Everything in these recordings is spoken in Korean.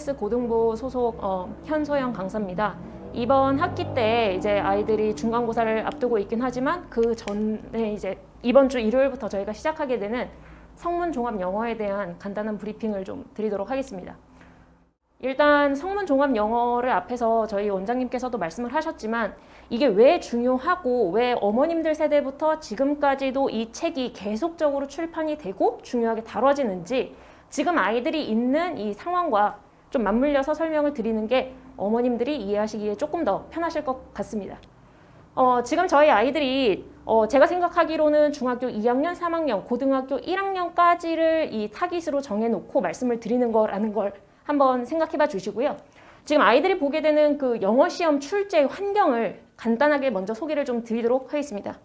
EBS 고등부 소속 현소영 강사입니다. 이번 학기 때 이제 아이들이 중간고사를 앞두고 있긴 하지만 그 전에 이제 이번 주 일요일부터 저희가 시작하게 되는 성문 종합 영어에 대한 간단한 브리핑을 좀 드리도록 하겠습니다. 일단 성문 종합 영어를 앞에서 저희 원장님께서도 말씀을 하셨지만 이게 왜 중요하고 왜 어머님들 세대부터 지금까지도 이 책이 계속적으로 출판이 되고 중요하게 다뤄지는지 지금 아이들이 있는 이 상황과 좀 맞물려서 설명을 드리는 게 어머님들이 이해하시기에 조금 더 편하실 것 같습니다. 지금 저희 아이들이 제가 생각하기로는 중학교 2학년, 3학년, 고등학교 1학년까지를 이 타깃으로 정해놓고 말씀을 드리는 거라는 걸 한번 생각해봐 주시고요. 지금 아이들이 보게 되는 그 영어 시험 출제 환경을 간단하게 먼저 소개를 좀 드리도록 하겠습니다.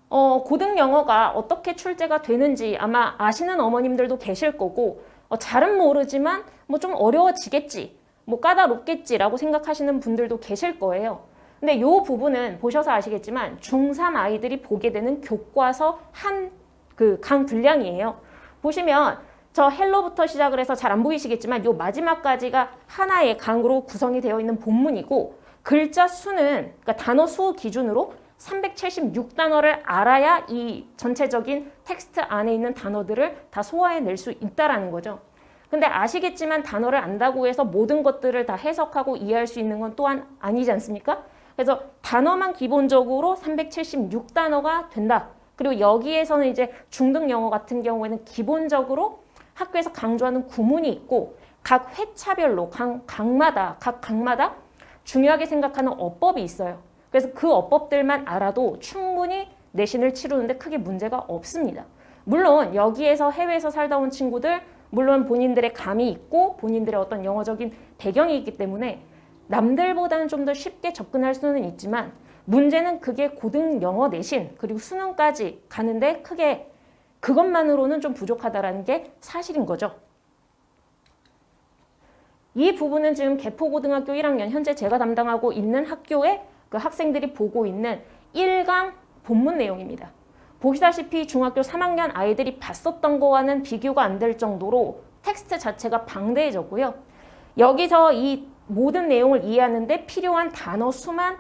고등 영어가 어떻게 출제가 되는지 아마 아시는 어머님들도 계실 거고 잘은 모르지만 뭐 좀 어려워지겠지, 뭐 까다롭겠지라고 생각하시는 분들도 계실 거예요. 근데 이 부분은 보셔서 아시겠지만 중3 아이들이 보게 되는 교과서 한 그 강 분량이에요. 보시면 저 헬로부터 시작을 해서 잘 안 보이시겠지만 요 마지막까지가 하나의 강으로 구성이 되어 있는 본문이고 글자 수는 그러니까 단어 수 기준으로 376단어를 알아야 이 전체적인 텍스트 안에 있는 단어들을 다 소화해낼 수 있다라는 거죠. 근데 아시겠지만 단어를 안다고 해서 모든 것들을 다 해석하고 이해할 수 있는 건 또한 아니지 않습니까? 그래서 단어만 기본적으로 376단어가 된다. 그리고 여기에서는 이제 중등 영어 같은 경우에는 기본적으로 학교에서 강조하는 구문이 있고 각 회차별로 각 강마다 중요하게 생각하는 어법이 있어요. 그래서 그 어법들만 알아도 충분히 내신을 치르는데 크게 문제가 없습니다. 물론 여기에서 해외에서 살다 온 친구들, 물론 본인들의 감이 있고 본인들의 어떤 영어적인 배경이 있기 때문에 남들보다는 좀 더 쉽게 접근할 수는 있지만 문제는 그게 고등 영어 내신 그리고 수능까지 가는데 크게 그것만으로는 좀 부족하다라는 게 사실인 거죠. 이 부분은 지금 개포고등학교 1학년 현재 제가 담당하고 있는 학교에 그 학생들이 보고 있는 1강 본문 내용입니다. 보시다시피 중학교 3학년 아이들이 봤었던 거와는 비교가 안 될 정도로 텍스트 자체가 방대해졌고요. 여기서 이 모든 내용을 이해하는데 필요한 단어 수만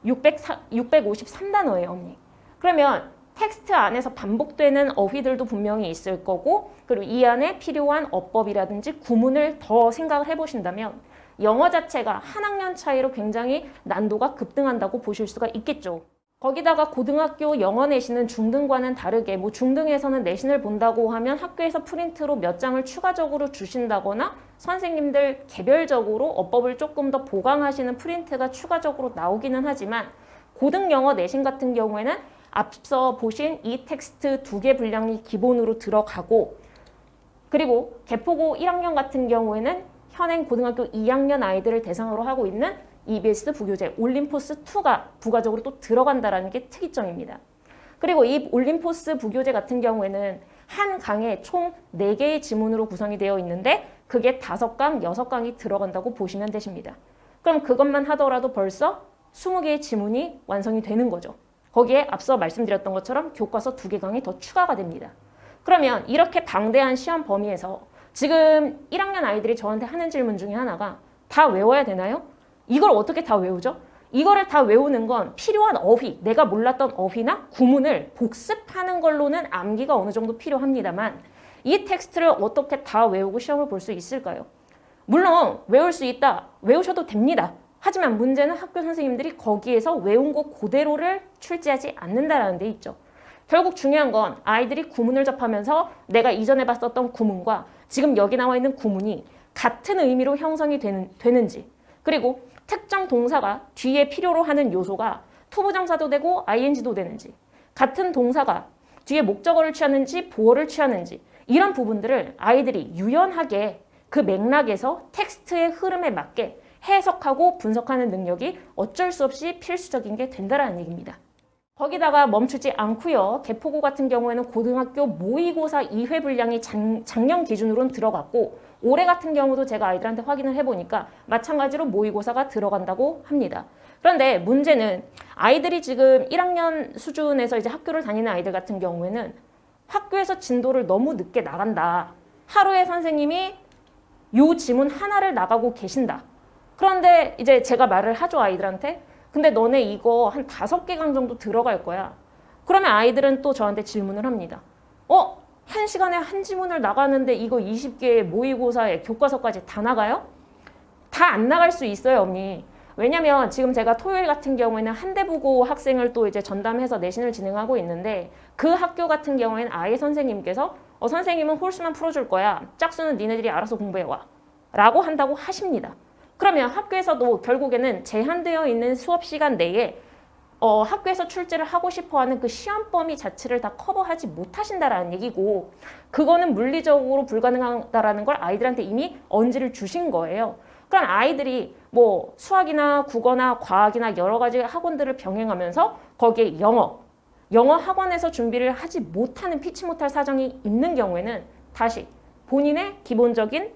653단어예요, 언니. 그러면 텍스트 안에서 반복되는 어휘들도 분명히 있을 거고 그리고 이 안에 필요한 어법이라든지 구문을 더 생각을 해보신다면 영어 자체가 한 학년 차이로 굉장히 난도가 급등한다고 보실 수가 있겠죠. 거기다가 고등학교 영어 내신은 중등과는 다르게 뭐 중등에서는 내신을 본다고 하면 학교에서 프린트로 몇 장을 추가적으로 주신다거나 선생님들 개별적으로 어법을 조금 더 보강하시는 프린트가 추가적으로 나오기는 하지만 고등 영어 내신 같은 경우에는 앞서 보신 이 텍스트 2개 분량이 기본으로 들어가고 그리고 개포고 1학년 같은 경우에는 현행 고등학교 2학년 아이들을 대상으로 하고 있는 EBS 부교재 올림포스 2가 부가적으로 또 들어간다는 게 특이점입니다. 그리고 이 올림포스 부교재 같은 경우에는 한 강에 총 4개의 지문으로 구성이 되어 있는데 그게 5강, 6강이 들어간다고 보시면 되십니다. 그럼 그것만 하더라도 벌써 20개의 지문이 완성이 되는 거죠. 거기에 앞서 말씀드렸던 것처럼 교과서 2개 강이 더 추가가 됩니다. 그러면 이렇게 방대한 시험 범위에서 지금 1학년 아이들이 저한테 하는 질문 중에 하나가 다 외워야 되나요? 이걸 어떻게 다 외우죠? 이거를 다 외우는 건 필요한 어휘, 내가 몰랐던 어휘나 구문을 복습하는 걸로는 암기가 어느 정도 필요합니다만 이 텍스트를 어떻게 다 외우고 시험을 볼 수 있을까요? 물론 외울 수 있다, 외우셔도 됩니다. 하지만 문제는 학교 선생님들이 거기에서 외운 거 그대로를 출제하지 않는다는 데 있죠. 결국 중요한 건 아이들이 구문을 접하면서 내가 이전에 봤었던 구문과 지금 여기 나와 있는 구문이 같은 의미로 형성이 되는지 그리고 특정 동사가 뒤에 필요로 하는 요소가 투부정사도 되고 ing도 되는지 같은 동사가 뒤에 목적어를 취하는지 보어를 취하는지 이런 부분들을 아이들이 유연하게 그 맥락에서 텍스트의 흐름에 맞게 해석하고 분석하는 능력이 어쩔 수 없이 필수적인 게 된다는 얘기입니다. 거기다가 멈추지 않고요. 개포고 같은 경우에는 고등학교 모의고사 2회 분량이 작년 기준으로는 들어갔고 올해 같은 경우도 제가 아이들한테 확인을 해보니까 마찬가지로 모의고사가 들어간다고 합니다. 그런데 문제는 아이들이 지금 1학년 수준에서 이제 학교를 다니는 아이들 같은 경우에는 학교에서 진도를 너무 늦게 나간다. 하루에 선생님이 요 지문 하나를 나가고 계신다. 그런데 이제 제가 말을 하죠, 아이들한테. 근데 너네 이거 한 5개강 정도 들어갈 거야. 그러면 아이들은 또 저한테 질문을 합니다. 한 시간에 한 지문을 나가는데 이거 20개의 모의고사에 교과서까지 다 나가요? 다 안 나갈 수 있어요, 언니. 왜냐면 지금 제가 토요일 같은 경우에는 한대부고 학생을 또 이제 전담해서 내신을 진행하고 있는데 그 학교 같은 경우에는 아예 선생님께서 선생님은 홀수만 풀어줄 거야. 짝수는 니네들이 알아서 공부해와. 라고 한다고 하십니다. 그러면 학교에서도 결국에는 제한되어 있는 수업 시간 내에 학교에서 출제를 하고 싶어하는 그 시험 범위 자체를 다 커버하지 못하신다라는 얘기고 그거는 물리적으로 불가능하다라는 걸 아이들한테 이미 언지를 주신 거예요. 그럼 아이들이 뭐 수학이나 국어나 과학이나 여러 가지 학원들을 병행하면서 거기에 영어 학원에서 준비를 하지 못하는 피치 못할 사정이 있는 경우에는 다시 본인의 기본적인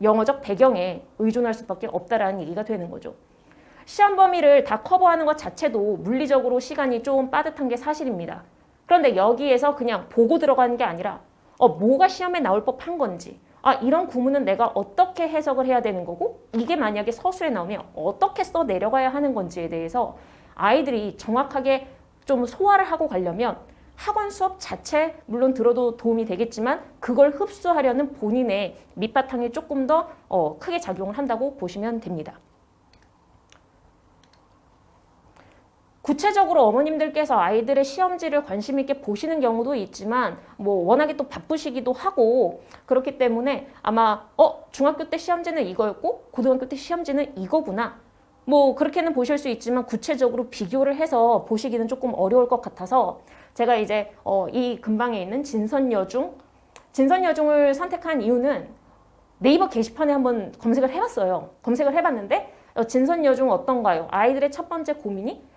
영어적 배경에 의존할 수밖에 없다라는 얘기가 되는 거죠. 시험 범위를 다 커버하는 것 자체도 물리적으로 시간이 좀 빠듯한 게 사실입니다. 그런데 여기에서 그냥 보고 들어가는 게 아니라 뭐가 시험에 나올 법한 건지 이런 구문은 내가 어떻게 해석을 해야 되는 거고 이게 만약에 서술에 나오면 어떻게 써 내려가야 하는 건지에 대해서 아이들이 정확하게 좀 소화를 하고 가려면 학원 수업 자체 물론 들어도 도움이 되겠지만 그걸 흡수하려는 본인의 밑바탕이 조금 더 크게 작용을 한다고 보시면 됩니다. 구체적으로 어머님들께서 아이들의 시험지를 관심 있게 보시는 경우도 있지만 뭐 워낙에 또 바쁘시기도 하고 그렇기 때문에 아마 중학교 때 시험지는 이거였고 고등학교 때 시험지는 이거구나 뭐 그렇게는 보실 수 있지만 구체적으로 비교를 해서 보시기는 조금 어려울 것 같아서 제가 이제 이 근방에 있는 진선여중을 선택한 이유는 네이버 게시판에 한번 검색을 해봤어요. 검색을 해봤는데 진선여중 어떤가요? 아이들의 첫 번째 고민이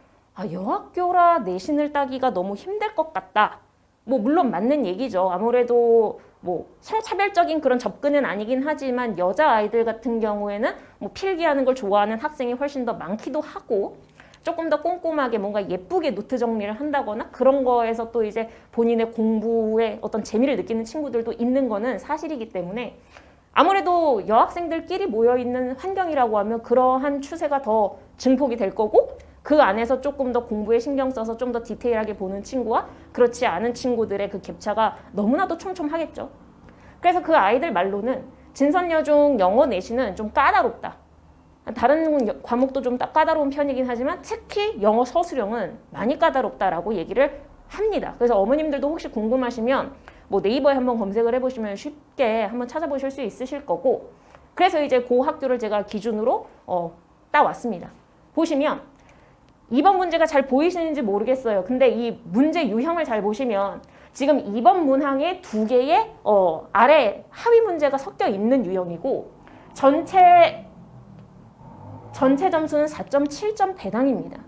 여학교라 내신을 따기가 너무 힘들 것 같다. 뭐 물론 맞는 얘기죠. 아무래도 뭐 성차별적인 그런 접근은 아니긴 하지만 여자아이들 같은 경우에는 뭐 필기하는 걸 좋아하는 학생이 훨씬 더 많기도 하고 조금 더 꼼꼼하게 뭔가 예쁘게 노트 정리를 한다거나 그런 거에서 또 이제 본인의 공부에 어떤 재미를 느끼는 친구들도 있는 거는 사실이기 때문에 아무래도 여학생들끼리 모여있는 환경이라고 하면 그러한 추세가 더 증폭이 될 거고 그 안에서 조금 더 공부에 신경 써서 좀 더 디테일하게 보는 친구와 그렇지 않은 친구들의 그 갭차가 너무나도 촘촘하겠죠. 그래서 그 아이들 말로는 진선여중 영어 내신은 좀 까다롭다. 다른 과목도 좀 까다로운 편이긴 하지만 특히 영어 서술형은 많이 까다롭다라고 얘기를 합니다. 그래서 어머님들도 혹시 궁금하시면 뭐 네이버에 한번 검색을 해보시면 쉽게 한번 찾아보실 수 있으실 거고 그래서 이제 그 학교를 제가 기준으로 따왔습니다. 보시면 2번 문제가 잘 보이시는지 모르겠어요. 근데 이 문제 유형을 잘 보시면 지금 2번 문항에 2개의 아래 하위 문제가 섞여 있는 유형이고 전체 점수는 4.7점 배당입니다.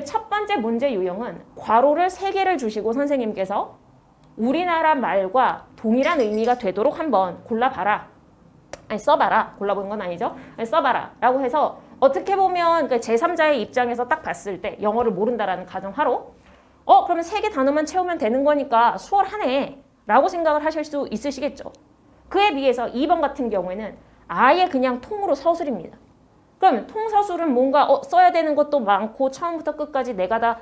첫 번째 문제 유형은 괄호를 3개를 주시고 선생님께서 우리나라 말과 동일한 의미가 되도록 한번 골라봐라. 써봐라. 골라보는 건 아니죠. 써봐라. 라고 해서 어떻게 보면 제3자의 입장에서 딱 봤을 때 영어를 모른다라는 가정하로 그러면 3개 단어만 채우면 되는 거니까 수월하네 라고 생각을 하실 수 있으시겠죠. 그에 비해서 2번 같은 경우에는 아예 그냥 통으로 서술입니다. 그러면 통서술은 뭔가 써야 되는 것도 많고 처음부터 끝까지 내가 다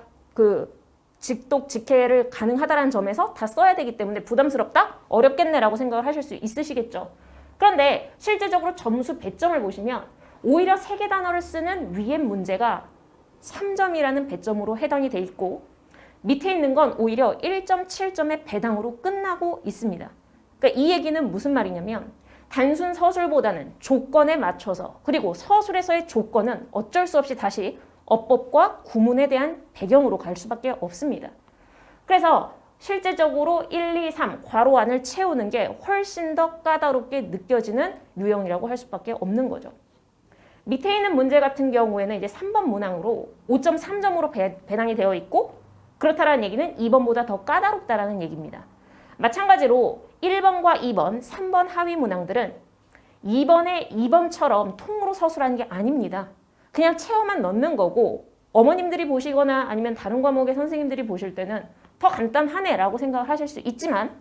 직독, 직해를 가능하다는 점에서 다 써야 되기 때문에 부담스럽다? 어렵겠네라고 생각을 하실 수 있으시겠죠. 그런데 실제적으로 점수 배점을 보시면 오히려 3개 단어를 쓰는 위의 문제가 3점이라는 배점으로 해당이 돼 있고 밑에 있는 건 오히려 1.7점의 배당으로 끝나고 있습니다. 그러니까 이 얘기는 무슨 말이냐면 단순 서술보다는 조건에 맞춰서 그리고 서술에서의 조건은 어쩔 수 없이 다시 어법과 구문에 대한 배경으로 갈 수밖에 없습니다. 그래서 실제적으로 1, 2, 3 괄호 안을 채우는 게 훨씬 더 까다롭게 느껴지는 유형이라고 할 수밖에 없는 거죠. 밑에 있는 문제 같은 경우에는 이제 3번 문항으로 5.3점으로 배당이 되어 있고 그렇다라는 얘기는 2번보다 더 까다롭다라는 얘기입니다. 마찬가지로 1번과 2번, 3번 하위 문항들은 2번의 2번처럼 통으로 서술하는 게 아닙니다. 그냥 채워만 넣는 거고 어머님들이 보시거나 아니면 다른 과목의 선생님들이 보실 때는 더 간단하네 라고 생각을 하실 수 있지만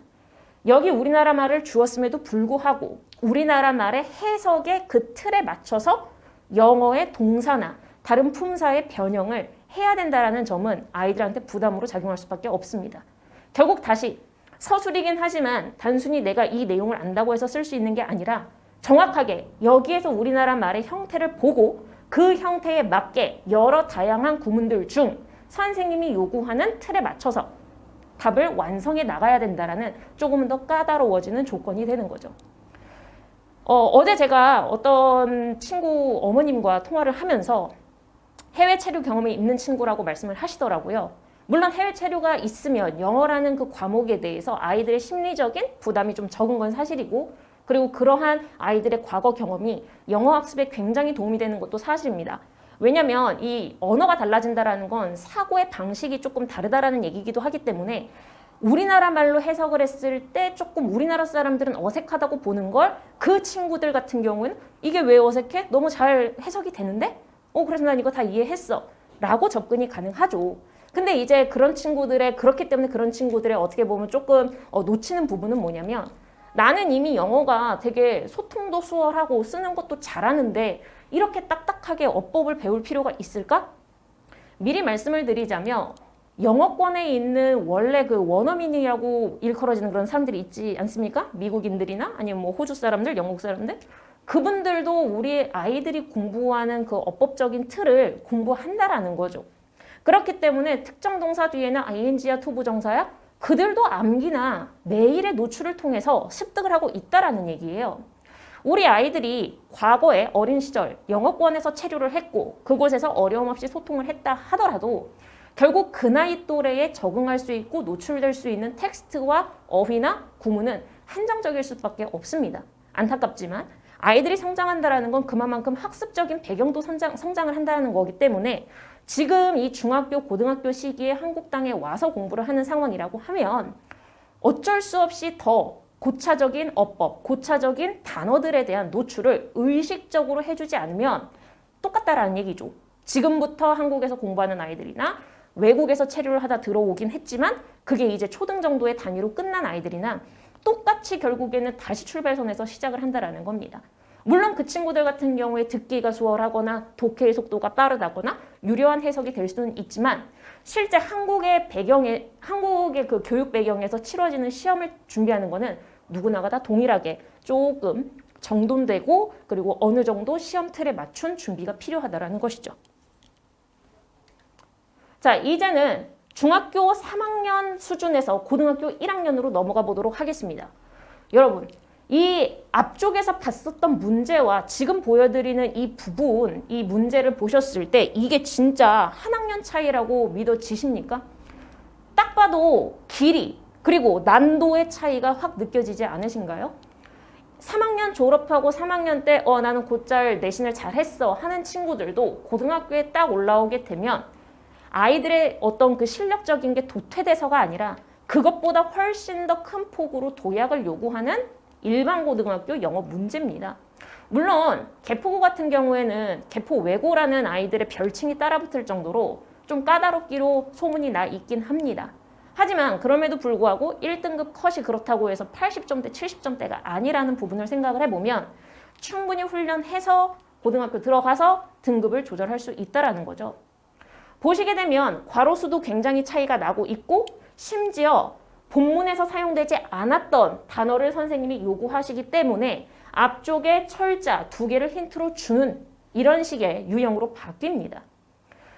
여기 우리나라 말을 주었음에도 불구하고 우리나라 말의 해석의 그 틀에 맞춰서 영어의 동사나 다른 품사의 변형을 해야 된다는 점은 아이들한테 부담으로 작용할 수밖에 없습니다. 결국 다시 서술이긴 하지만 단순히 내가 이 내용을 안다고 해서 쓸 수 있는 게 아니라 정확하게 여기에서 우리나라 말의 형태를 보고 그 형태에 맞게 여러 다양한 구문들 중 선생님이 요구하는 틀에 맞춰서 답을 완성해 나가야 된다라는 조금은 더 까다로워지는 조건이 되는 거죠. 어제 제가 어떤 친구 어머님과 통화를 하면서 해외 체류 경험이 있는 친구라고 말씀을 하시더라고요. 물론 해외 체류가 있으면 영어라는 그 과목에 대해서 아이들의 심리적인 부담이 좀 적은 건 사실이고, 그리고 그러한 아이들의 과거 경험이 영어 학습에 굉장히 도움이 되는 것도 사실입니다. 왜냐하면 이 언어가 달라진다는 건 사고의 방식이 조금 다르다라는 얘기이기도 하기 때문에 우리나라 말로 해석을 했을 때 조금 우리나라 사람들은 어색하다고 보는 걸 그 친구들 같은 경우는 이게 왜 어색해? 너무 잘 해석이 되는데? 그래서 난 이거 다 이해했어 라고 접근이 가능하죠. 근데 이제 그렇기 때문에 그런 친구들의 어떻게 보면 조금 놓치는 부분은 뭐냐면, 나는 이미 영어가 되게 소통도 수월하고 쓰는 것도 잘하는데 이렇게 딱딱하게 어법을 배울 필요가 있을까? 미리 말씀을 드리자면 영어권에 있는 원래 그 원어민이라고 일컬어지는 그런 사람들이 있지 않습니까? 미국인들이나 아니면 뭐 호주 사람들, 영국 사람들, 그분들도 우리 아이들이 공부하는 그 어법적인 틀을 공부한다라는 거죠. 그렇기 때문에 특정 동사 뒤에는 ing야 투부정사야 그들도 암기나 매일의 노출을 통해서 습득을 하고 있다라는 얘기예요. 우리 아이들이 과거에 어린 시절 영어권에서 체류를 했고 그곳에서 어려움 없이 소통을 했다 하더라도 결국 그 나이 또래에 적응할 수 있고 노출될 수 있는 텍스트와 어휘나 구문은 한정적일 수밖에 없습니다. 안타깝지만 아이들이 성장한다는 건 그만큼 학습적인 배경도 성장을 한다는 거기 때문에 지금 이 중학교, 고등학교 시기에 한국 땅에 와서 공부를 하는 상황이라고 하면 어쩔 수 없이 더 고차적인 어법, 고차적인 단어들에 대한 노출을 의식적으로 해주지 않으면 똑같다라는 얘기죠. 지금부터 한국에서 공부하는 아이들이나 외국에서 체류를 하다 들어오긴 했지만 그게 이제 초등 정도의 단위로 끝난 아이들이나 똑같이 결국에는 다시 출발선에서 시작을 한다라는 겁니다. 물론 그 친구들 같은 경우에 듣기가 수월하거나 독해의 속도가 빠르다거나 유려한 해석이 될 수는 있지만 실제 한국의 그 교육 배경에서 치러지는 시험을 준비하는 거는 누구나가 다 동일하게 조금 정돈되고 그리고 어느 정도 시험 틀에 맞춘 준비가 필요하다라는 것이죠. 자, 이제는 중학교 3학년 수준에서 고등학교 1학년으로 넘어가 보도록 하겠습니다. 여러분, 이 앞쪽에서 봤었던 문제와 지금 보여드리는 이 부분, 이 문제를 보셨을 때 이게 진짜 한 학년 차이라고 믿어지십니까? 딱 봐도 길이 그리고 난도의 차이가 확 느껴지지 않으신가요? 3학년 졸업하고 3학년 때 나는 곧잘 내신을 잘했어 하는 친구들도 고등학교에 딱 올라오게 되면 아이들의 어떤 그 실력적인 게 도태돼서가 아니라 그것보다 훨씬 더 큰 폭으로 도약을 요구하는 일반 고등학교 영어 문제입니다. 물론 개포고 같은 경우에는 개포외고라는 아이들의 별칭이 따라붙을 정도로 좀 까다롭기로 소문이 나 있긴 합니다. 하지만 그럼에도 불구하고 1등급 컷이 그렇다고 해서 80점대, 70점대가 아니라는 부분을 생각을 해보면 충분히 훈련해서 고등학교 들어가서 등급을 조절할 수 있다는 거죠. 보시게 되면 괄호수도 굉장히 차이가 나고 있고 심지어 본문에서 사용되지 않았던 단어를 선생님이 요구하시기 때문에 앞쪽에 철자 2개를 힌트로 주는 이런 식의 유형으로 바뀝니다.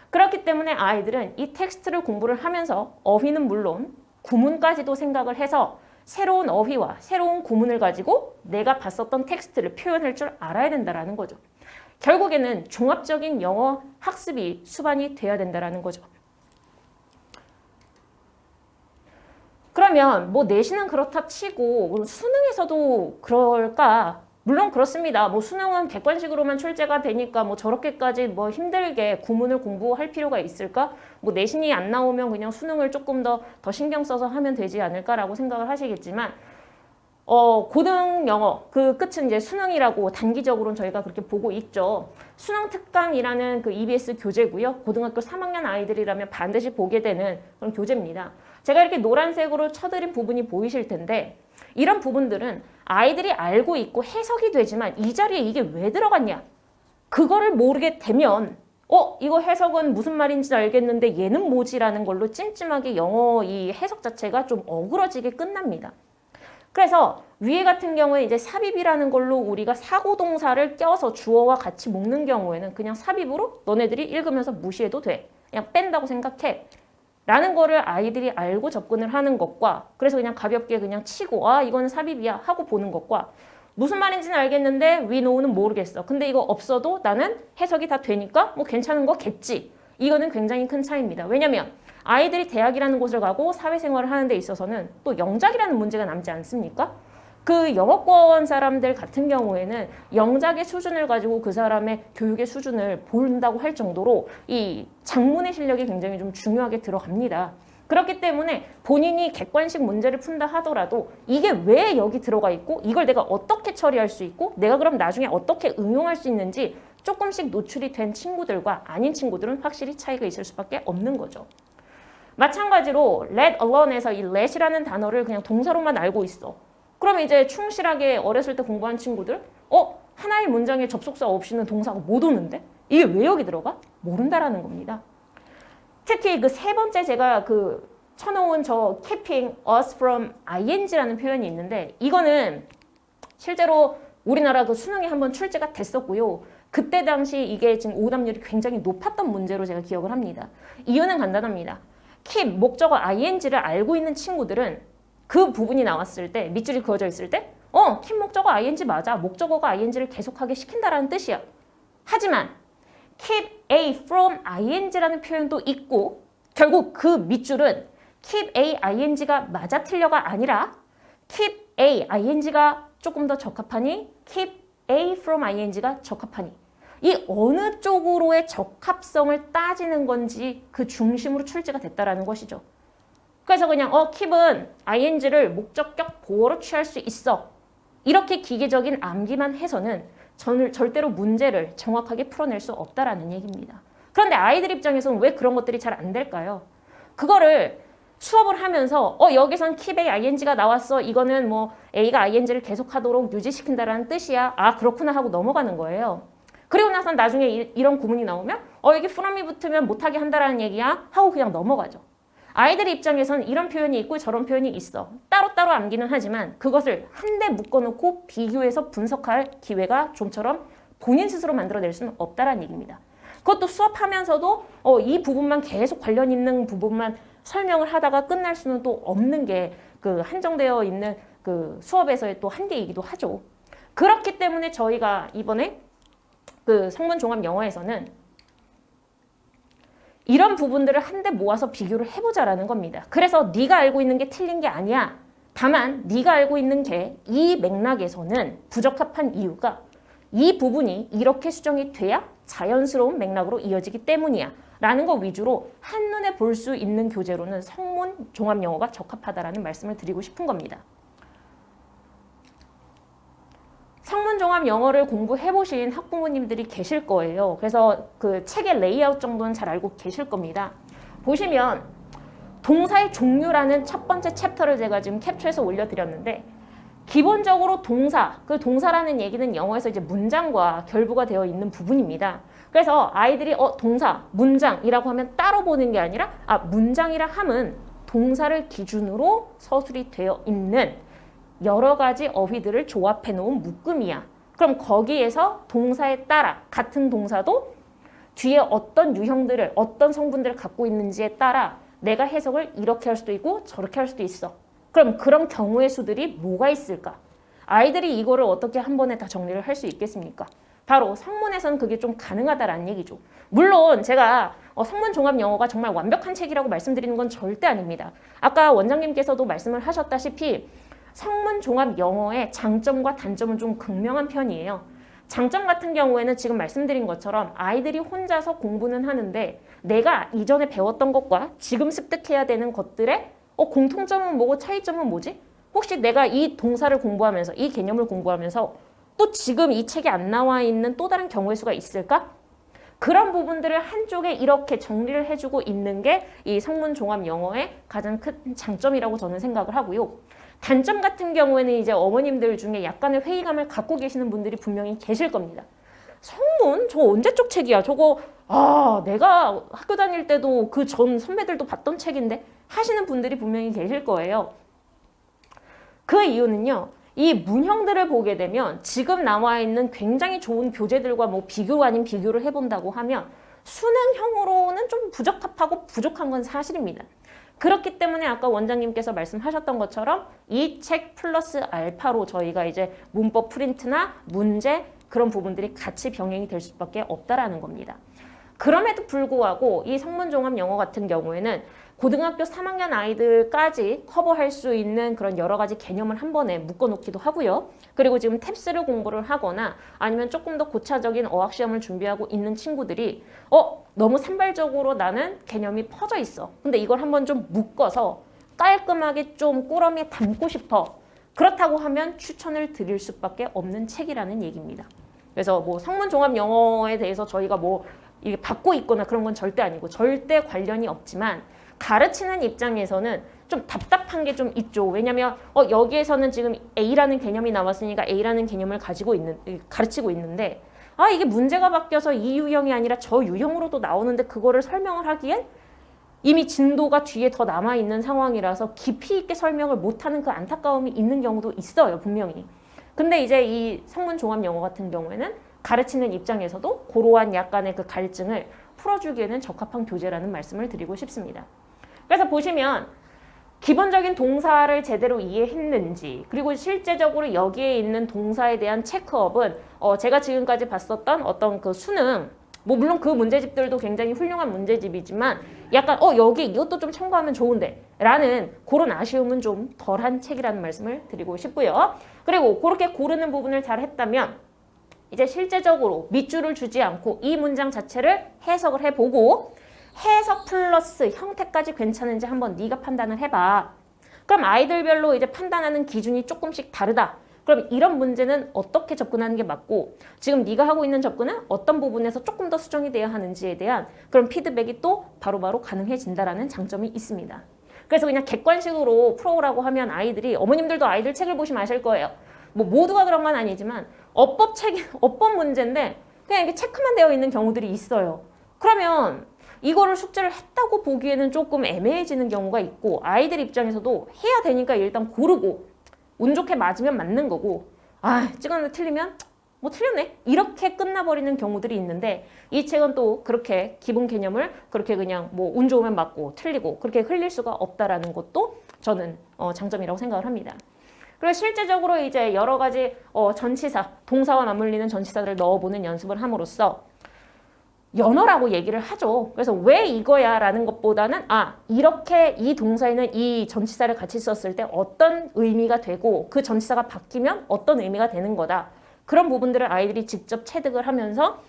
그렇기 때문에 아이들은 이 텍스트를 공부를 하면서 어휘는 물론 구문까지도 생각을 해서 새로운 어휘와 새로운 구문을 가지고 내가 봤었던 텍스트를 표현할 줄 알아야 된다는 거죠. 결국에는 종합적인 영어 학습이 수반이 돼야 된다는 거죠. 그러면 뭐 내신은 그렇다 치고 수능에서도 그럴까? 물론 그렇습니다. 뭐 수능은 객관식으로만 출제가 되니까 뭐 저렇게까지 뭐 힘들게 구문을 공부할 필요가 있을까? 뭐 내신이 안 나오면 그냥 수능을 조금 더 신경 써서 하면 되지 않을까라고 생각을 하시겠지만 고등 영어 그 끝은 이제 수능이라고 단기적으로는 저희가 그렇게 보고 있죠. 수능 특강이라는 그 EBS 교재고요. 고등학교 3학년 아이들이라면 반드시 보게 되는 그런 교재입니다. 제가 이렇게 노란색으로 쳐드린 부분이 보이실 텐데 이런 부분들은 아이들이 알고 있고 해석이 되지만 이 자리에 이게 왜 들어갔냐? 그거를 모르게 되면 이거 해석은 무슨 말인지 알겠는데 얘는 뭐지라는 걸로 찜찜하게 영어 이 해석 자체가 좀 어그러지게 끝납니다. 그래서 위에 같은 경우에 이제 삽입이라는 걸로 우리가 사고동사를 껴서 주어와 같이 묶는 경우에는 그냥 삽입으로 너네들이 읽으면서 무시해도 돼. 그냥 뺀다고 생각해. 라는 거를 아이들이 알고 접근을 하는 것과 그래서 그냥 가볍게 그냥 치고 이거는 삽입이야 하고 보는 것과 무슨 말인지는 알겠는데 we know는 모르겠어. 근데 이거 없어도 나는 해석이 다 되니까 뭐 괜찮은 거겠지. 이거는 굉장히 큰 차이입니다. 왜냐면 아이들이 대학이라는 곳을 가고 사회생활을 하는 데 있어서는 또 영작이라는 문제가 남지 않습니까? 그 영어권 사람들 같은 경우에는 영작의 수준을 가지고 그 사람의 교육의 수준을 본다고 할 정도로 이 작문의 실력이 굉장히 좀 중요하게 들어갑니다. 그렇기 때문에 본인이 객관식 문제를 푼다 하더라도 이게 왜 여기 들어가 있고 이걸 내가 어떻게 처리할 수 있고 내가 그럼 나중에 어떻게 응용할 수 있는지 조금씩 노출이 된 친구들과 아닌 친구들은 확실히 차이가 있을 수밖에 없는 거죠. 마찬가지로 let alone에서 이 let이라는 단어를 그냥 동사로만 알고 있어. 그러면 이제 충실하게 어렸을 때 공부한 친구들 하나의 문장에 접속사 없이는 동사가 못 오는데 이게 왜 여기 들어가? 모른다라는 겁니다. 특히 그 세 번째 제가 그 쳐놓은 저 keeping us from ing라는 표현이 있는데 이거는 실제로 우리나라 그 수능에 한번 출제가 됐었고요. 그때 당시 이게 지금 오답률이 굉장히 높았던 문제로 제가 기억을 합니다. 이유는 간단합니다. keep 목적어 ing를 알고 있는 친구들은 그 부분이 나왔을 때 밑줄이 그어져 있을 때 keep 목적어 ing 맞아. 목적어가 ing를 계속하게 시킨다라는 뜻이야. 하지만 keep A from ing라는 표현도 있고 결국 그 밑줄은 keep A ing가 맞아 틀려가 아니라 keep A ing가 조금 더 적합하니 keep A from ing가 적합하니 이 어느 쪽으로의 적합성을 따지는 건지 그 중심으로 출제가 됐다라는 것이죠. 그래서 그냥 keep은 ing를 목적격 보어로 취할 수 있어. 이렇게 기계적인 암기만 해서는 절대로 문제를 정확하게 풀어낼 수 없다라는 얘기입니다. 그런데 아이들 입장에서는 왜 그런 것들이 잘 안 될까요? 그거를 수업을 하면서 여기선 keep A ing가 나왔어. 이거는 뭐 A가 ing를 계속하도록 유지시킨다라는 뜻이야. 그렇구나 하고 넘어가는 거예요. 그리고 나서 나중에 이런 구문이 나오면 여기 from이 붙으면 못하게 한다라는 얘기야 하고 그냥 넘어가죠. 아이들 입장에서는 이런 표현이 있고 저런 표현이 있어. 따로따로 암기는 하지만 그것을 한데 묶어놓고 비교해서 분석할 기회가 좀처럼 본인 스스로 만들어낼 수는 없다라는 얘기입니다. 그것도 수업하면서도 이 부분만 계속 관련 있는 부분만 설명을 하다가 끝날 수는 또 없는 게 그 한정되어 있는 그 수업에서의 또 한계이기도 하죠. 그렇기 때문에 저희가 이번에 그 성문 종합 영어에서는 이런 부분들을 한데 모아서 비교를 해보자라는 겁니다. 그래서 네가 알고 있는 게 틀린 게 아니야. 다만 네가 알고 있는 게 이 맥락에서는 부적합한 이유가 이 부분이 이렇게 수정이 돼야 자연스러운 맥락으로 이어지기 때문이야. 라는 거 위주로 한눈에 볼 수 있는 교재로는 성문 종합 영어가 적합하다라는 말씀을 드리고 싶은 겁니다. 성문 종합 영어를 공부해보신 학부모님들이 계실 거예요. 그래서 그 책의 레이아웃 정도는 잘 알고 계실 겁니다. 보시면 동사의 종류라는 첫 번째 챕터를 제가 지금 캡처해서 올려드렸는데 기본적으로 동사, 그 동사라는 얘기는 영어에서 이제 문장과 결부가 되어 있는 부분입니다. 그래서 아이들이 동사, 문장이라고 하면 따로 보는 게 아니라 문장이라 함은 동사를 기준으로 서술이 되어 있는 여러 가지 어휘들을 조합해 놓은 묶음이야. 그럼 거기에서 동사에 따라 같은 동사도 뒤에 어떤 유형들을 어떤 성분들을 갖고 있는지에 따라 내가 해석을 이렇게 할 수도 있고 저렇게 할 수도 있어. 그럼 그런 경우의 수들이 뭐가 있을까? 아이들이 이거를 어떻게 한 번에 다 정리를 할 수 있겠습니까? 바로 성문에서는 그게 좀 가능하다라는 얘기죠. 물론 제가 성문 종합 영어가 정말 완벽한 책이라고 말씀드리는 건 절대 아닙니다. 아까 원장님께서도 말씀을 하셨다시피 성문 종합 영어의 장점과 단점은 좀 극명한 편이에요. 장점 같은 경우에는 지금 말씀드린 것처럼 아이들이 혼자서 공부는 하는데 내가 이전에 배웠던 것과 지금 습득해야 되는 것들의 공통점은 뭐고 차이점은 뭐지? 혹시 내가 이 동사를 공부하면서 이 개념을 공부하면서 또 지금 이 책에 안 나와 있는 또 다른 경우의 수가 있을까? 그런 부분들을 한쪽에 이렇게 정리를 해주고 있는 게 이 성문 종합 영어의 가장 큰 장점이라고 저는 생각을 하고요. 단점 같은 경우에는 이제 어머님들 중에 약간의 회의감을 갖고 계시는 분들이 분명히 계실 겁니다. 성문? 저 언제적 책이야? 저거 내가 학교 다닐 때도 그 전 선배들도 봤던 책인데 하시는 분들이 분명히 계실 거예요. 그 이유는요. 이 문형들을 보게 되면 지금 나와 있는 굉장히 좋은 교재들과 뭐 비교 아닌 비교를 해본다고 하면 수능형으로는 좀 부적합하고 부족한 건 사실입니다. 그렇기 때문에 아까 원장님께서 말씀하셨던 것처럼 이 책 플러스 알파로 저희가 이제 문법 프린트나 문제 그런 부분들이 같이 병행이 될 수밖에 없다라는 겁니다. 그럼에도 불구하고 이 성문종합 영어 같은 경우에는 고등학교 3학년 아이들까지 커버할 수 있는 그런 여러 가지 개념을 한 번에 묶어놓기도 하고요. 그리고 지금 탭스를 공부를 하거나 아니면 조금 더 고차적인 어학시험을 준비하고 있는 친구들이 너무 산발적으로 나는 개념이 퍼져 있어. 근데 이걸 한번 좀 묶어서 깔끔하게 좀 꾸러미에 담고 싶어. 그렇다고 하면 추천을 드릴 수밖에 없는 책이라는 얘기입니다. 그래서 뭐 성문종합 영어에 대해서 저희가 뭐 이게 받고 있거나 그런 건 절대 아니고 절대 관련이 없지만 가르치는 입장에서는 좀 답답한 게 좀 있죠. 왜냐면 여기에서는 지금 A라는 개념이 나왔으니까 A라는 개념을 가르치고 있는데 이게 문제가 바뀌어서 이 유형이 아니라 저 유형으로도 나오는데 그거를 설명을 하기엔 이미 진도가 뒤에 더 남아있는 상황이라서 깊이 있게 설명을 못하는 그 안타까움이 있는 경우도 있어요. 분명히. 근데 이제 이 성문종합 영어 같은 경우에는 가르치는 입장에서도 그러한 약간의 그 갈증을 풀어주기에는 적합한 교재라는 말씀을 드리고 싶습니다. 그래서 보시면 기본적인 동사를 제대로 이해했는지 그리고 실제적으로 여기에 있는 동사에 대한 체크업은 제가 지금까지 봤었던 어떤 그 수능 뭐 물론 그 문제집들도 굉장히 훌륭한 문제집이지만 약간 여기 이것도 좀 참고하면 좋은데 라는 그런 아쉬움은 좀 덜한 책이라는 말씀을 드리고 싶고요. 그리고 그렇게 고르는 부분을 잘 했다면 이제 실제적으로 밑줄을 주지 않고 이 문장 자체를 해석을 해보고 해석 플러스 형태까지 괜찮은지 한번 네가 판단을 해봐. 그럼 아이들별로 이제 판단하는 기준이 조금씩 다르다. 그럼 이런 문제는 어떻게 접근하는 게 맞고 지금 네가 하고 있는 접근은 어떤 부분에서 조금 더 수정이 돼야 하는지에 대한 그런 피드백이 또 바로바로 가능해진다라는 장점이 있습니다. 그래서 그냥 객관식으로 풀어오라고 하면 아이들이 어머님들도 아이들 책을 보시면 아실 거예요. 뭐 모두가 그런 건 아니지만 어법 문제인데 그냥 이렇게 체크만 되어 있는 경우들이 있어요. 그러면 이거를 숙제를 했다고 보기에는 조금 애매해지는 경우가 있고 아이들 입장에서도 해야 되니까 일단 고르고 운 좋게 맞으면 맞는 거고 찍었는데 틀리면 뭐 틀렸네 이렇게 끝나버리는 경우들이 있는데 이 책은 또 그렇게 기본 개념을 그렇게 그냥 뭐 운 좋으면 맞고 틀리고 그렇게 흘릴 수가 없다라는 것도 저는 장점이라고 생각을 합니다. 그리고 실제적으로 이제 여러 가지 전치사, 동사와 맞물리는 전치사들을 넣어보는 연습을 함으로써 연어라고 얘기를 하죠. 그래서 왜 이거야 라는 것보다는 이렇게 이 동사에는 이 전치사를 같이 썼을 때 어떤 의미가 되고 그 전치사가 바뀌면 어떤 의미가 되는 거다. 그런 부분들을 아이들이 직접 체득을 하면서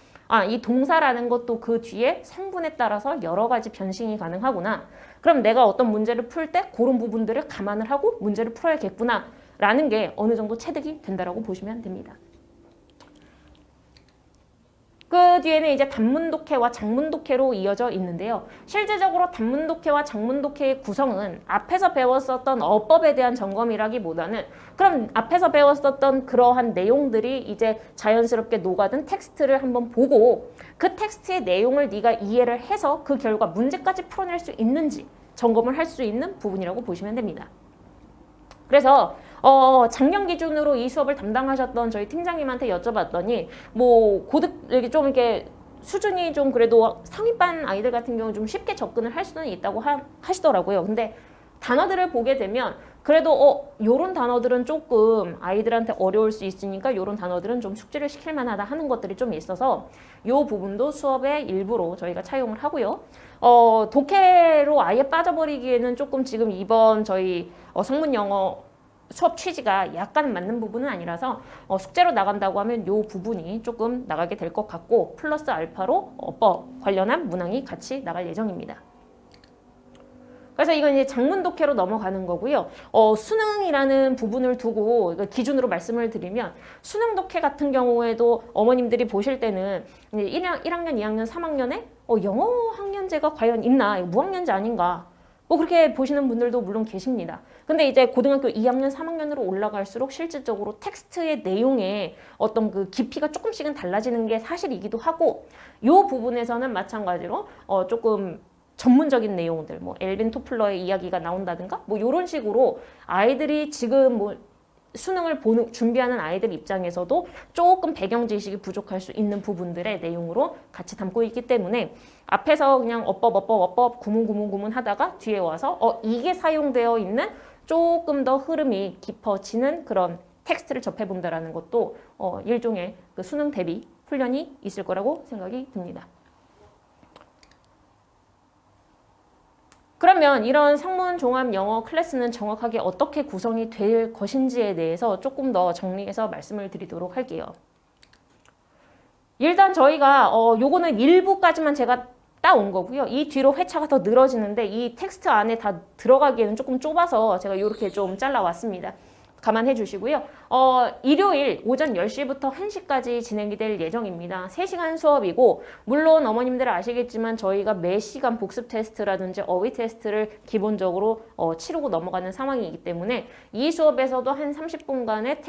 이 동사라는 것도 그 뒤에 성분에 따라서 여러 가지 변신이 가능하구나. 그럼 내가 어떤 문제를 풀 때 그런 부분들을 감안을 하고 문제를 풀어야겠구나 라는 게 어느 정도 체득이 된다라고 보시면 됩니다. 그 뒤에는 이제 단문독해와 장문독해로 이어져 있는데요. 실제적으로 단문독해와 장문독해의 구성은 앞에서 배웠었던 어법에 대한 점검이라기보다는 그럼 앞에서 배웠었던 그러한 내용들이 이제 자연스럽게 녹아든 텍스트를 한번 보고 그 텍스트의 내용을 네가 이해를 해서 그 결과 문제까지 풀어낼 수 있는지 점검을 할 수 있는 부분이라고 보시면 됩니다. 그래서 작년 기준으로 이 수업을 담당하셨던 저희 팀장님한테 여쭤봤더니 뭐 좀 이렇게 수준이 좀 그래도 상위반 아이들 같은 경우 좀 쉽게 접근을 할 수는 있다고 하시더라고요. 근데 단어들을 보게 되면 그래도 요런 단어들은 조금 아이들한테 어려울 수 있으니까 요런 단어들은 좀 숙지를 시킬 만하다 하는 것들이 좀 있어서 요 부분도 수업의 일부로 저희가 차용을 하고요. 독해로 아예 빠져버리기에는 조금 지금 이번 저희 성문영어 수업 취지가 약간 맞는 부분은 아니라서 숙제로 나간다고 하면 요 부분이 조금 나가게 될 것 같고 플러스 알파로 어법 관련한 문항이 같이 나갈 예정입니다. 그래서 이건 이제 장문 독해로 넘어가는 거고요. 수능이라는 부분을 두고 기준으로 말씀을 드리면 수능 독해 같은 경우에도 어머님들이 보실 때는 이제 1학년, 2학년, 3학년에 영어 학년제가 과연 있나? 무학년제 아닌가? 뭐 그렇게 보시는 분들도 물론 계십니다. 근데 이제 고등학교 2학년, 3학년으로 올라갈수록 실질적으로 텍스트의 내용에 어떤 그 깊이가 조금씩은 달라지는 게 사실이기도 하고 이 부분에서는 마찬가지로 조금 전문적인 내용들, 뭐 엘빈 토플러의 이야기가 나온다든가 뭐 이런 식으로 아이들이 지금 뭐 수능을 준비하는 아이들 입장에서도 조금 배경 지식이 부족할 수 있는 부분들의 내용으로 같이 담고 있기 때문에 앞에서 그냥 어법 구문 하다가 뒤에 와서 이게 사용되어 있는 조금 더 흐름이 깊어지는 그런 텍스트를 접해본다라는 것도 일종의 그 수능 대비 훈련이 있을 거라고 생각이 듭니다. 그러면 이런 상문 종합 영어 클래스는 정확하게 어떻게 구성이 될 것인지에 대해서 조금 더 정리해서 말씀을 드리도록 할게요. 일단 저희가 요거는 일부까지만 제가 따온 거고요. 이 뒤로 회차가 더 늘어지는데 이 텍스트 안에 다 들어가기에는 조금 좁아서 제가 이렇게 좀 잘라왔습니다. 감안해 주시고요. 일요일 오전 10시부터 1시까지 진행이 될 예정입니다. 3시간 수업이고 물론 어머님들 아시겠지만 저희가 매 시간 복습 테스트라든지 어휘 테스트를 기본적으로 치르고 넘어가는 상황이기 때문에 이 수업에서도 한 30분간의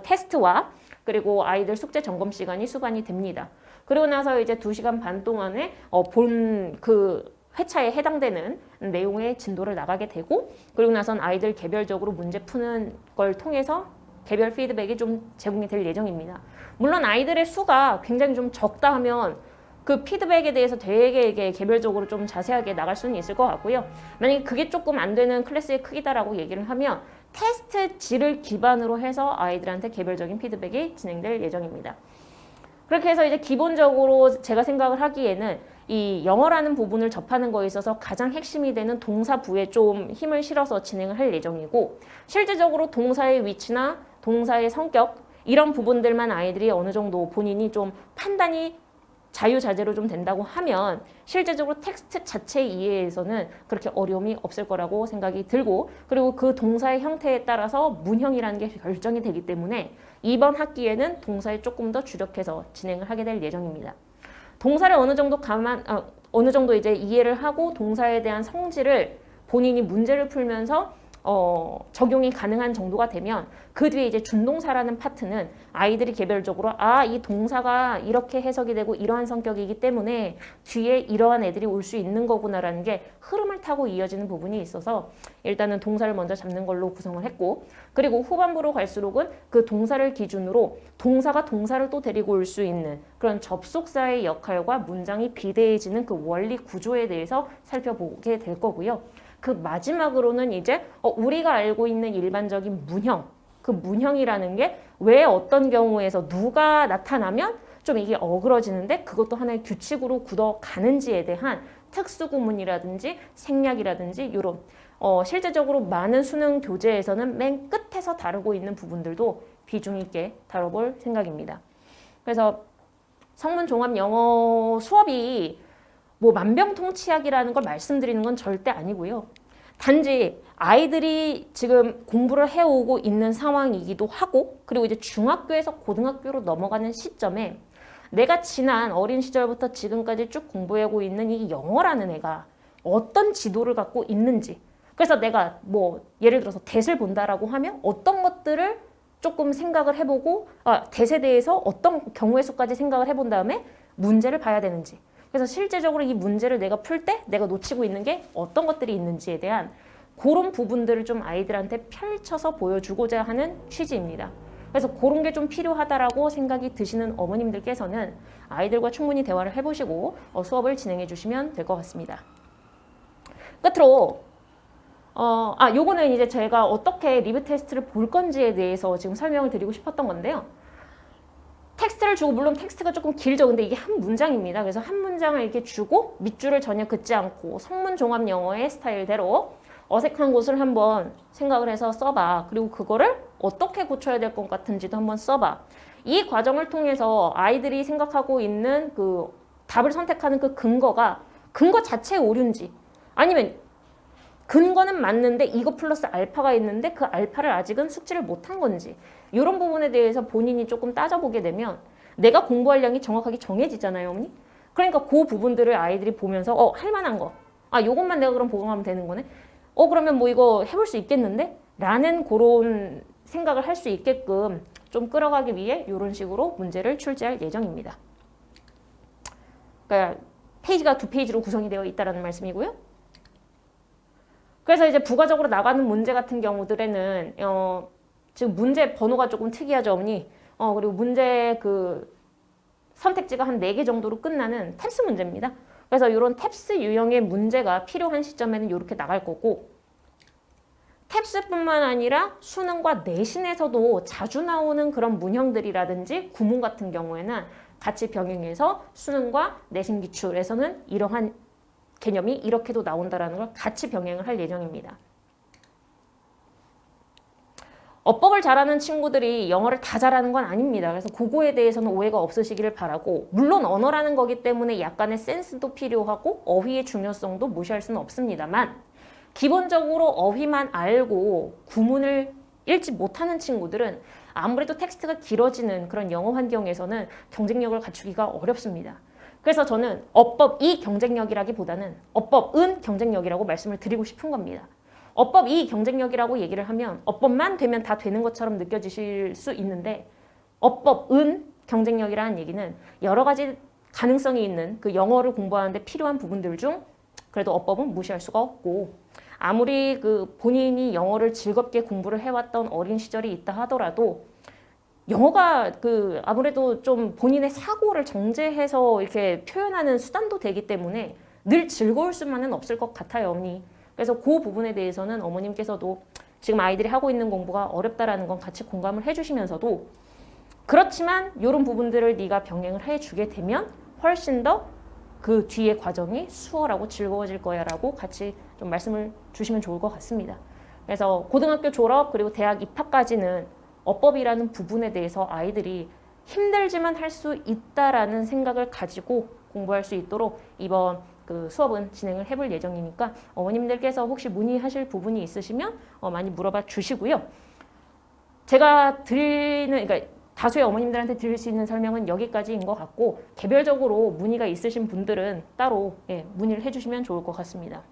테스트와 그리고 아이들 숙제 점검 시간이 수반이 됩니다. 그리고 나서 이제 2시간 반 동안에 본 그 회차에 해당되는 내용의 진도를 나가게 되고 그리고 나선 아이들 개별적으로 문제 푸는 걸 통해서 개별 피드백이 좀 제공이 될 예정입니다. 물론 아이들의 수가 굉장히 좀 적다 하면 그 피드백에 대해서 되게 개별적으로 좀 자세하게 나갈 수는 있을 것 같고요. 만약에 그게 조금 안 되는 클래스의 크기다라고 얘기를 하면 테스트 질을 기반으로 해서 아이들한테 개별적인 피드백이 진행될 예정입니다. 그렇게 해서 이제 기본적으로 제가 생각을 하기에는 이 영어라는 부분을 접하는 거에 있어서 가장 핵심이 되는 동사부에 좀 힘을 실어서 진행을 할 예정이고 실질적으로 동사의 위치나 동사의 성격 이런 부분들만 아이들이 어느 정도 본인이 좀 판단이 자유자재로 좀 된다고 하면 실제적으로 텍스트 자체 이해에서는 그렇게 어려움이 없을 거라고 생각이 들고 그리고 그 동사의 형태에 따라서 문형이라는 게 결정이 되기 때문에 이번 학기에는 동사에 조금 더 주력해서 진행을 하게 될 예정입니다. 동사를 어느 정도 이제 이해를 하고 동사에 대한 성질을 본인이 문제를 풀면서 적용이 가능한 정도가 되면 그 뒤에 이제 준동사라는 파트는 아이들이 개별적으로 이 동사가 이렇게 해석이 되고 이러한 성격이기 때문에 뒤에 이러한 애들이 올 수 있는 거구나라는 게 흐름을 타고 이어지는 부분이 있어서 일단은 동사를 먼저 잡는 걸로 구성을 했고 그리고 후반부로 갈수록은 그 동사를 기준으로 동사가 동사를 또 데리고 올 수 있는 그런 접속사의 역할과 문장이 비대해지는 그 원리 구조에 대해서 살펴보게 될 거고요. 그 마지막으로는 이제 우리가 알고 있는 일반적인 문형, 그 문형이라는 게 왜 어떤 경우에서 누가 나타나면 좀 이게 어그러지는데 그것도 하나의 규칙으로 굳어가는지에 대한 특수구문이라든지 생략이라든지 이런 실제적으로 많은 수능 교재에서는 맨 끝에서 다루고 있는 부분들도 비중 있게 다뤄볼 생각입니다. 그래서 성문 종합 영어 수업이 뭐 만병통치약이라는 걸 말씀드리는 건 절대 아니고요. 단지 아이들이 지금 공부를 해오고 있는 상황이기도 하고 그리고 이제 중학교에서 고등학교로 넘어가는 시점에 내가 지난 어린 시절부터 지금까지 쭉 공부하고 있는 이 영어라는 애가 어떤 지도를 갖고 있는지 그래서 내가 뭐 예를 들어서 댓을 본다라고 하면 어떤 것들을 조금 생각을 해보고 댓에 대해서 어떤 경우의 수까지 생각을 해본 다음에 문제를 봐야 되는지 그래서 실제적으로 이 문제를 내가 풀 때 내가 놓치고 있는 게 어떤 것들이 있는지에 대한 그런 부분들을 좀 아이들한테 펼쳐서 보여주고자 하는 취지입니다. 그래서 그런 게 좀 필요하다라고 생각이 드시는 어머님들께서는 아이들과 충분히 대화를 해보시고 수업을 진행해 주시면 될 것 같습니다. 끝으로 요거는 이제 제가 어떻게 리뷰 테스트를 볼 건지에 대해서 지금 설명을 드리고 싶었던 건데요. 텍스트를 주고 물론 텍스트가 조금 길죠. 근데 이게 한 문장입니다. 그래서 한 문장을 이렇게 주고 밑줄을 전혀 긋지 않고 성문 종합 영어의 스타일대로 어색한 곳을 한번 생각을 해서 써봐. 그리고 그거를 어떻게 고쳐야 될 것 같은지도 한번 써봐. 이 과정을 통해서 아이들이 생각하고 있는 그 답을 선택하는 그 근거 자체의 오류인지 아니면 근거는 맞는데 이거 플러스 알파가 있는데 그 알파를 아직은 숙지를 못한 건지 이런 부분에 대해서 본인이 조금 따져보게 되면 내가 공부할 양이 정확하게 정해지잖아요, 어머니. 그러니까 그 부분들을 아이들이 보면서 할 만한 거. 요것만 내가 그럼 보강하면 되는 거네. 그러면 뭐 이거 해볼 수 있겠는데? 라는 그런 생각을 할 수 있게끔 좀 끌어가기 위해 이런 식으로 문제를 출제할 예정입니다. 그러니까 페이지가 2페이지로 구성이 되어 있다는 말씀이고요. 그래서 이제 부가적으로 나가는 문제 같은 경우들에는 지금 문제 번호가 조금 특이하죠, 어머니. 그리고 문제 그 선택지가 한 4개 정도로 끝나는 탭스 문제입니다. 그래서 이런 탭스 유형의 문제가 필요한 시점에는 이렇게 나갈 거고 탭스뿐만 아니라 수능과 내신에서도 자주 나오는 그런 문형들이라든지 구문 같은 경우에는 같이 병행해서 수능과 내신 기출에서는 이러한 개념이 이렇게도 나온다는 걸 같이 병행을 할 예정입니다. 어법을 잘하는 친구들이 영어를 다 잘하는 건 아닙니다. 그래서 그거에 대해서는 오해가 없으시기를 바라고 물론 언어라는 거기 때문에 약간의 센스도 필요하고 어휘의 중요성도 무시할 수는 없습니다만 기본적으로 어휘만 알고 구문을 읽지 못하는 친구들은 아무래도 텍스트가 길어지는 그런 영어 환경에서는 경쟁력을 갖추기가 어렵습니다. 그래서 저는 어법2 경쟁력이라기보다는 어법은 경쟁력이라고 말씀을 드리고 싶은 겁니다. 어법2 경쟁력이라고 얘기를 하면 어법만 되면 다 되는 것처럼 느껴지실 수 있는데 어법은 경쟁력이라는 얘기는 여러 가지 가능성이 있는 그 영어를 공부하는데 필요한 부분들 중 그래도 어법은 무시할 수가 없고 아무리 그 본인이 영어를 즐겁게 공부를 해왔던 어린 시절이 있다 하더라도 영어가 그 아무래도 좀 본인의 사고를 정제해서 이렇게 표현하는 수단도 되기 때문에 늘 즐거울 수만은 없을 것 같아요, 어머니. 그래서 그 부분에 대해서는 어머님께서도 지금 아이들이 하고 있는 공부가 어렵다라는 건 같이 공감을 해주시면서도 그렇지만 이런 부분들을 네가 병행을 해주게 되면 훨씬 더 그 뒤의 과정이 수월하고 즐거워질 거야 라고 같이 좀 말씀을 주시면 좋을 것 같습니다. 그래서 고등학교 졸업 그리고 대학 입학까지는 어법이라는 부분에 대해서 아이들이 힘들지만 할 수 있다라는 생각을 가지고 공부할 수 있도록 이번 그 수업은 진행을 해볼 예정이니까 어머님들께서 혹시 문의하실 부분이 있으시면 많이 물어봐 주시고요. 제가 드리는 그러니까 다수의 어머님들한테 드릴 수 있는 설명은 여기까지인 것 같고 개별적으로 문의가 있으신 분들은 따로 문의를 해주시면 좋을 것 같습니다.